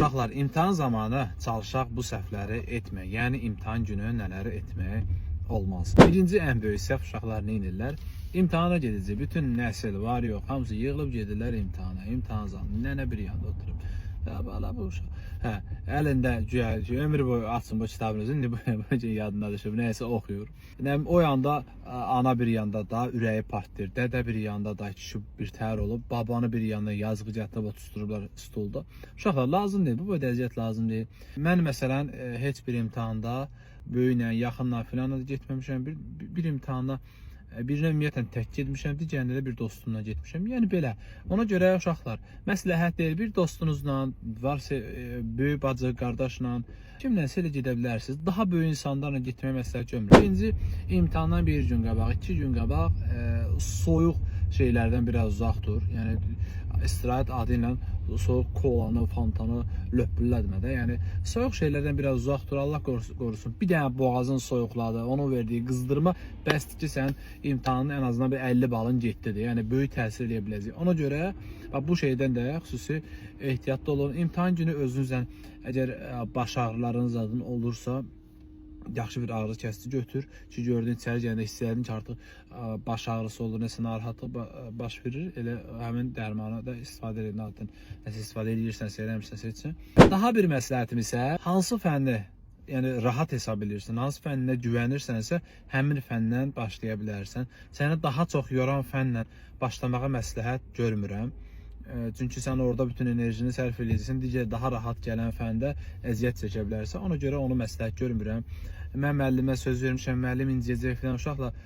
Uşaqlar, imtahan zamanı çalışaq bu səhvləri etmək, yəni imtahan günü nələri etmək olmaz. Birinci ən böyük səhv uşaqlar nə edirlər? İmtahana gedəcək, bütün nəsil var yox, hamısı yığılıb gedirlər imtahana. İmtahan zamanı nənə bir yanda oturub. Bala bu uşaq. Hə, əlində güya ömrü boyu açsın bu kitabınızı, indi bu yadına düşüb, nəyəsə oxuyur. O yanda ana bir yanda da ürəyi partlayır, dədə bir yanda da düşüb bir təhər olub, babanı bir yanda yazığı gətirib oturtdurublar stulda. Uşaqlar lazım deyil, bu vəziyyət lazım deyil. Mən məsələn heç bir imtahanda böyüklə, yaxınla filan da getməmişəm. Bir imtahanda birinə ümumiyyətlə tək getmişəm, digərində də bir dostumla getmişəm. Yəni belə. Ona görə uşaqlar, məsləhət deyil, bir dostunuzla, varsa böyük bacı, qardaşla, kimlənsə elə gedə bilərsiniz. Daha böyük insanlarla getməyə məsləhət görmürəm. Birinci, imtahandan bir gün qabaq, 2 gün qabaq soyuq şeylərdən biraz uzaq dur. Yəni istirahət adı ilə soyuq kolanı, fantanı löppülləmə də. Yəni soyuq şeylərdən biraz uzaq dur, Allah qorusun. Bir dənə boğazın soyuqladı, onun verdiyi qızdırma bəsdir ki, sən imtahanın ən azından bir 50 balın getdidir. Yəni böyük təsir edə biləcək. Ona görə bu şeydən də xüsusi ehtiyatlı olun. İmtahan günü özünüzlə əgər baş ağrılarınız olursa, yaxşı bir ağrı kəsici götür ki, gördüyün içəri gələndə hiss edin ki, artıq baş ağrısı olur, nəsə narahatlıq baş verir. Elə həmin dərmanı da istifadə edin. Nəsə istifadə edirsənsə, eləmişsənsə üçün. Daha bir məsləhətim isə hansı fənni, yəni rahat hesab edirsən, hansı fənninə güvənirsənsə, həmin fəndən başlaya bilərsən. Səni daha çox yoran fənlə başlamağa məsləhət görmürəm. Çünki sən orada bütün enerjini sərf edəcəksən, digər daha rahat gələn fəndə əziyyət çəkə bilərsən. Ona görə onu məsləhət görmürəm. Mən müəllimə söz vermişəm, müəllim inciyəcək filan. Uşaqlar,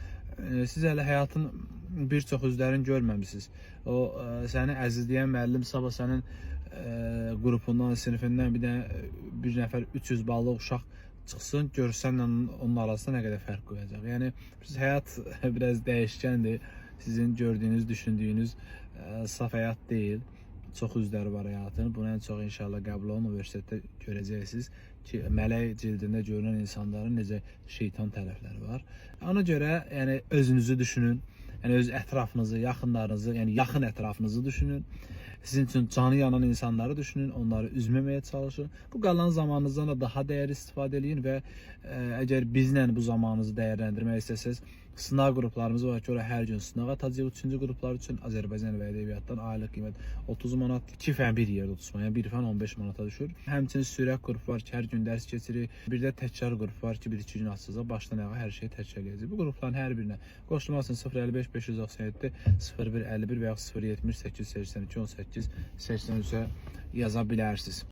siz hələ həyatın bir çox üzlərini görməmisiniz. O səni əzizləyən müəllim sabah sənin qrupundan, sinifindən bir nəfər 300 ballı uşaq çıxsın, görsənlə onun arasında nə qədər fərq qoyacaq. Yəni həyat biraz dəyişkəndir. Sizin gördüyünüz, düşündüyünüz saf həyat deyil. Çox üzləri var həyatın. Bunu ən çox inşallah qəbul olun, universitetdə görəcəksiniz ki, mələk cildində görünən insanların necə şeytan tərəfləri var. Ona görə yəni özünüzü düşünün. Yəni öz ətrafınızı, yaxınlarınızı, yəni yaxın ətrafınızı düşünün. Sizin üçün canı yanan insanları düşünün, onları üzməməyə çalışın. Bu qalan zamanınızdan da daha dəyərli istifadə edin və əgər bizlə bu zamanınızı dəyərləndirmək istəsəz, sınav qruplarımız var ki, hər gün sınaq atacaq. 3-cü qruplar üçün Azərbaycan və ədəbiyyatdan aylıq qiymət 30 manat, 2 fən bir yerdə tutma, yəni bir fən 15 manata düşür. Həmçinin sürət qrupu var ki, hər gün dərs keçirik. Bir də təkrar qrupu var ki, 1-2 gün açacaq, başdan ayağa hər şeyi təkrarlayacaq. Bu qrupların hər birinə qoşulmaq üçün 055 597 0151 və ya 070 882 18 83-ə yaza bilərsiniz.